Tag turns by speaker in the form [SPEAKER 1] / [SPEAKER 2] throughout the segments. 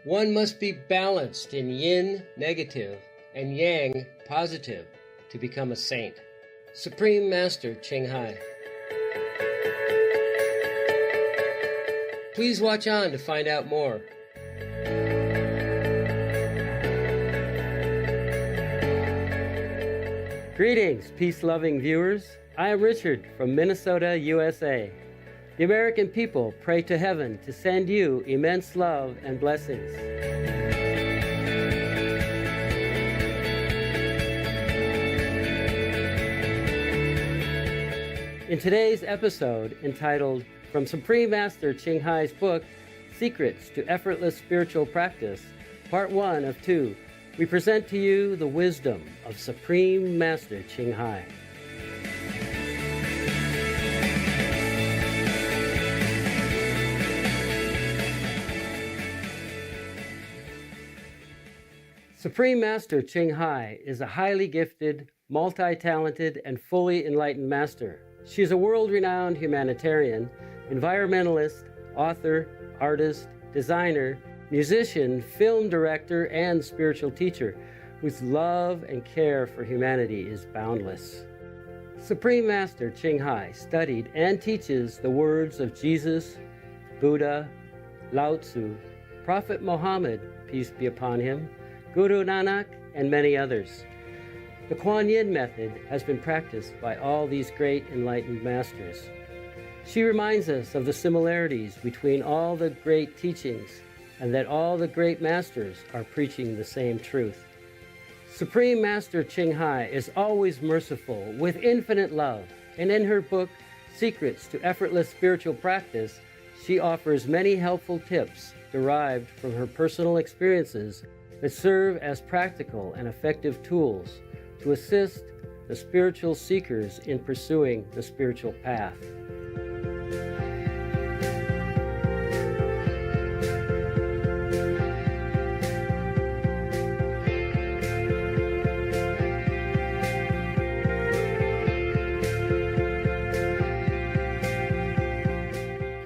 [SPEAKER 1] One must be balanced in yin, negative, and yang, positive, to become a saint. Supreme Master Ching Hai. Please watch on to find out more. Greetings, peace-loving viewers. I am Richard from Minnesota, USA. The American people pray to heaven to send you immense love and blessings. In today's episode, entitled From Supreme Master Ching Hai's book, Secrets to Effortless Spiritual Practice, Part 1 of 2, we present to you the wisdom of Supreme Master Ching Hai. Supreme Master Ching Hai is a highly gifted, multi-talented, and fully enlightened master. She is a world-renowned humanitarian, environmentalist, author, artist, designer, musician, film director, and spiritual teacher whose love and care for humanity is boundless. Supreme Master Ching Hai studied and teaches the words of Jesus, Buddha, Lao Tzu, Prophet Muhammad, peace be upon him, Guru Nanak, and many others. The Kuan Yin method has been practiced by all these great enlightened masters. She reminds us of the similarities between all the great teachings and that all the great masters are preaching the same truth. Supreme Master Ching Hai is always merciful with infinite love, and in her book, Secrets to Effortless Spiritual Practice, she offers many helpful tips derived from her personal experiences that serve as practical and effective tools to assist the spiritual seekers in pursuing the spiritual path.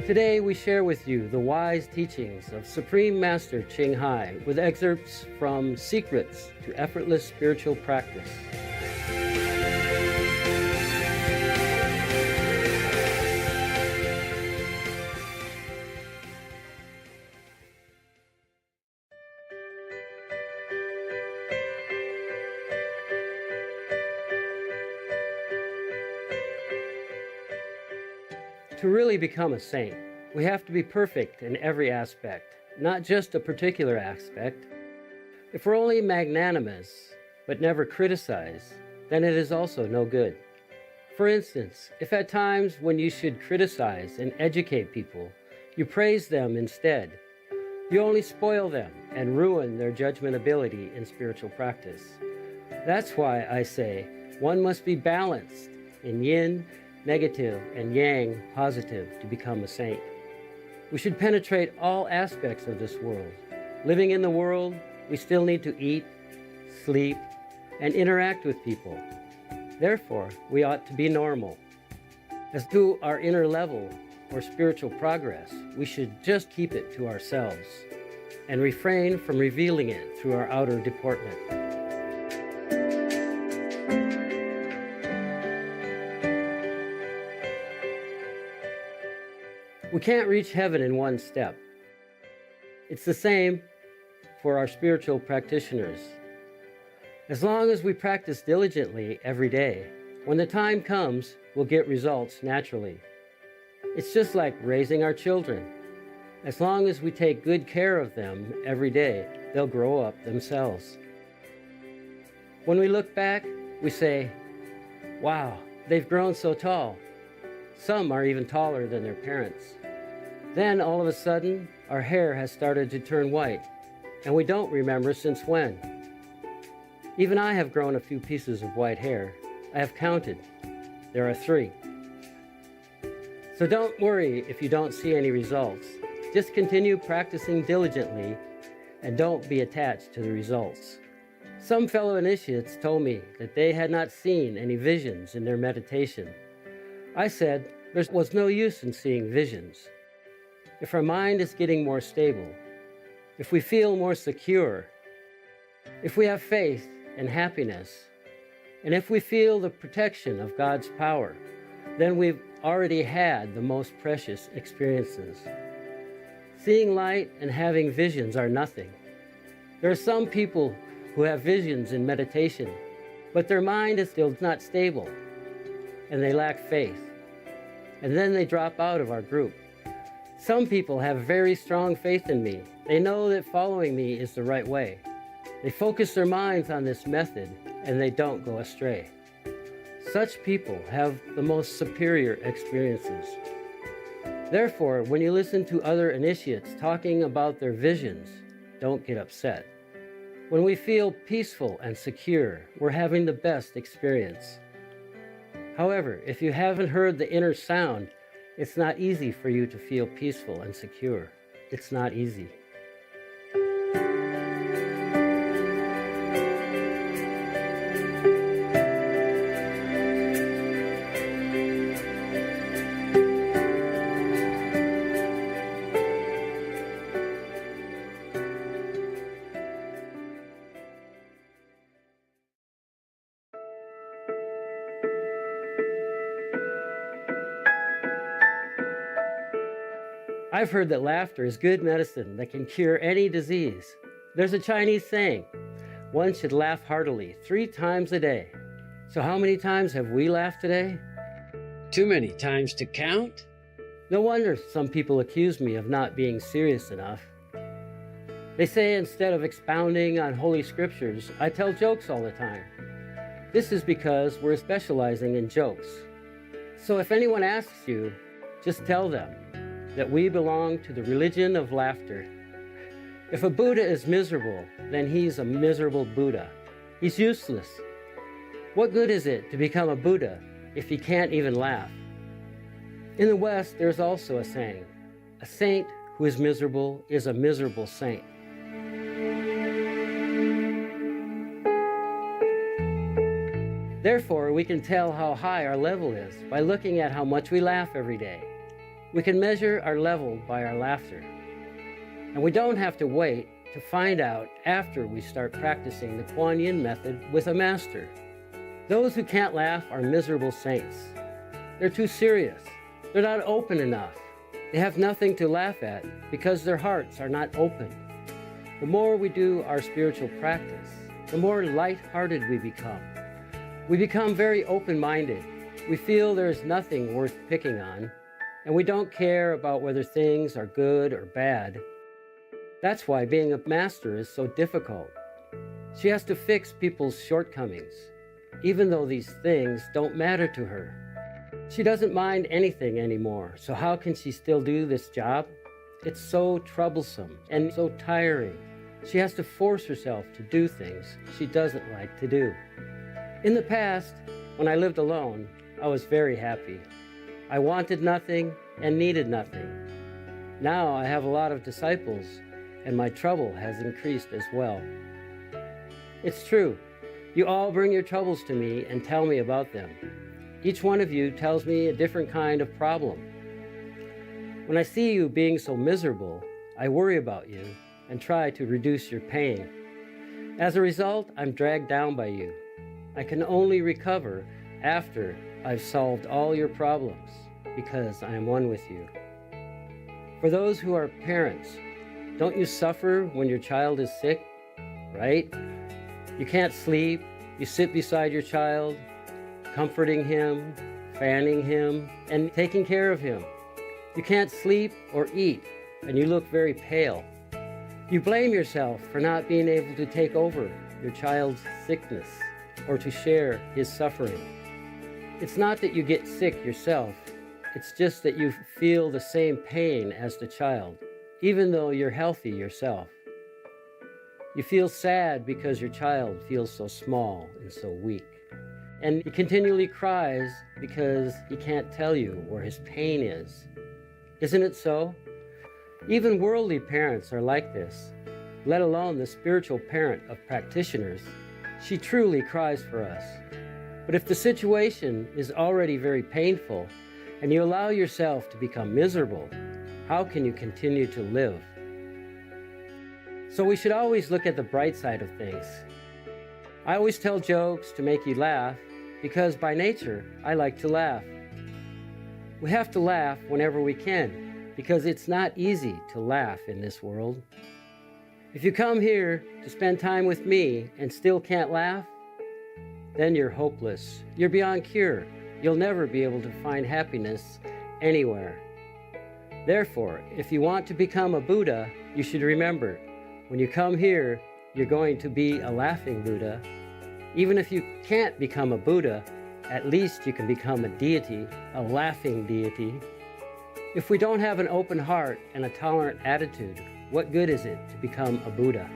[SPEAKER 1] Today we share with you the wise teachings of Supreme Master Ching Hai with excerpts from Secrets to Effortless Spiritual Practice. To really become a saint, we have to be perfect in every aspect, not just a particular aspect. If we're only magnanimous, but never criticize, then it is also no good. For instance, if at times when you should criticize and educate people, you praise them instead, you only spoil them and ruin their judgment ability in spiritual practice. That's why I say one must be balanced in yin, negative, and yang, positive, to become a saint. We should penetrate all aspects of this world. Living in the world, we still need to eat, sleep, and interact with people. Therefore, we ought to be normal. As to our inner level or spiritual progress, we should just keep it to ourselves and refrain from revealing it through our outer deportment. We can't reach heaven in one step. It's the same for our spiritual practitioners. As long as we practice diligently every day, when the time comes, we'll get results naturally. It's just like raising our children. As long as we take good care of them every day, they'll grow up themselves. When we look back, we say, wow, they've grown so tall. Some are even taller than their parents. Then, all of a sudden, our hair has started to turn white, and we don't remember since when. Even I have grown a few pieces of white hair. I have counted. There are 3. So don't worry if you don't see any results. Just continue practicing diligently and don't be attached to the results. Some fellow initiates told me that they had not seen any visions in their meditation. I said there was no use in seeing visions. If our mind is getting more stable, if we feel more secure, if we have faith and happiness, and if we feel the protection of God's power, then we've already had the most precious experiences. Seeing light and having visions are nothing. There are some people who have visions in meditation, but their mind is still not stable, and they lack faith. And then they drop out of our group. Some people have very strong faith in me. They know that following me is the right way. They focus their minds on this method, and they don't go astray. Such people have the most superior experiences. Therefore, when you listen to other initiates talking about their visions, don't get upset. When we feel peaceful and secure, we're having the best experience. However, if you haven't heard the inner sound, it's not easy for you to feel peaceful and secure. It's not easy. I've heard that laughter is good medicine that can cure any disease. There's a Chinese saying, one should laugh heartily 3 times a day. So how many times have we laughed today?
[SPEAKER 2] Too many times to count?
[SPEAKER 1] No wonder some people accuse me of not being serious enough. They say instead of expounding on Holy Scriptures, I tell jokes all the time. This is because we're specializing in jokes. So if anyone asks you, just tell them that we belong to the religion of laughter. If a Buddha is miserable, then he's a miserable Buddha. He's useless. What good is it to become a Buddha if he can't even laugh? In the West, there's also a saying, a saint who is miserable is a miserable saint. Therefore, we can tell how high our level is by looking at how much we laugh every day. We can measure our level by our laughter. And we don't have to wait to find out after we start practicing the Kuan Yin method with a master. Those who can't laugh are miserable saints. They're too serious. They're not open enough. They have nothing to laugh at because their hearts are not open. The more we do our spiritual practice, the more light-hearted we become. We become very open-minded. We feel there is nothing worth picking on, and we don't care about whether things are good or bad. That's why being a master is so difficult. She has to fix people's shortcomings, even though these things don't matter to her. She doesn't mind anything anymore, so how can she still do this job? It's so troublesome and so tiring. She has to force herself to do things she doesn't like to do. In the past, when I lived alone, I was very happy. I wanted nothing and needed nothing. Now I have a lot of disciples, and my trouble has increased as well. It's true. You all bring your troubles to me and tell me about them. Each one of you tells me a different kind of problem. When I see you being so miserable, I worry about you and try to reduce your pain. As a result, I'm dragged down by you. I can only recover after I've solved all your problems, because I am one with you. For those who are parents, don't you suffer when your child is sick, right? You can't sleep, you sit beside your child, comforting him, fanning him, and taking care of him. You can't sleep or eat, and you look very pale. You blame yourself for not being able to take over your child's sickness or to share his suffering. It's not that you get sick yourself, it's just that you feel the same pain as the child, even though you're healthy yourself. You feel sad because your child feels so small and so weak. And he continually cries because he can't tell you where his pain is. Isn't it so? Even worldly parents are like this, let alone the spiritual parent of practitioners. She truly cries for us. But if the situation is already very painful and you allow yourself to become miserable, how can you continue to live? So we should always look at the bright side of things. I always tell jokes to make you laugh because by nature, I like to laugh. We have to laugh whenever we can because it's not easy to laugh in this world. If you come here to spend time with me and still can't laugh, then you're hopeless. You're beyond cure. You'll never be able to find happiness anywhere. Therefore, if you want to become a Buddha, you should remember, when you come here, you're going to be a laughing Buddha. Even if you can't become a Buddha, at least you can become a deity, a laughing deity. If we don't have an open heart and a tolerant attitude, what good is it to become a Buddha?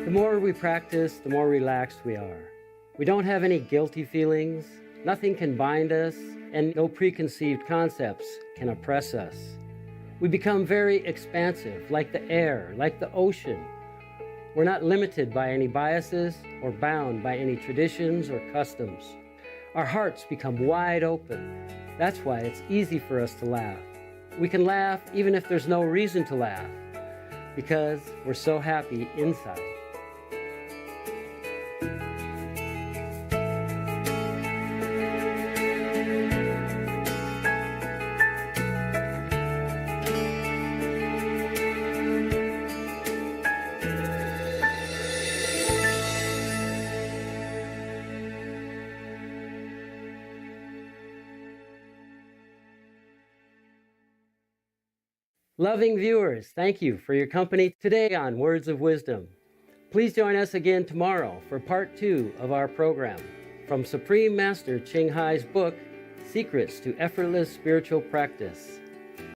[SPEAKER 1] The more we practice, the more relaxed we are. We don't have any guilty feelings, nothing can bind us, and no preconceived concepts can oppress us. We become very expansive, like the air, like the ocean. We're not limited by any biases or bound by any traditions or customs. Our hearts become wide open. That's why it's easy for us to laugh. We can laugh even if there's no reason to laugh, because we're so happy inside. Loving viewers, thank you for your company today on Words of Wisdom. Please join us again tomorrow for part 2 of our program from Supreme Master Ching Hai's book, Secrets to Effortless Spiritual Practice.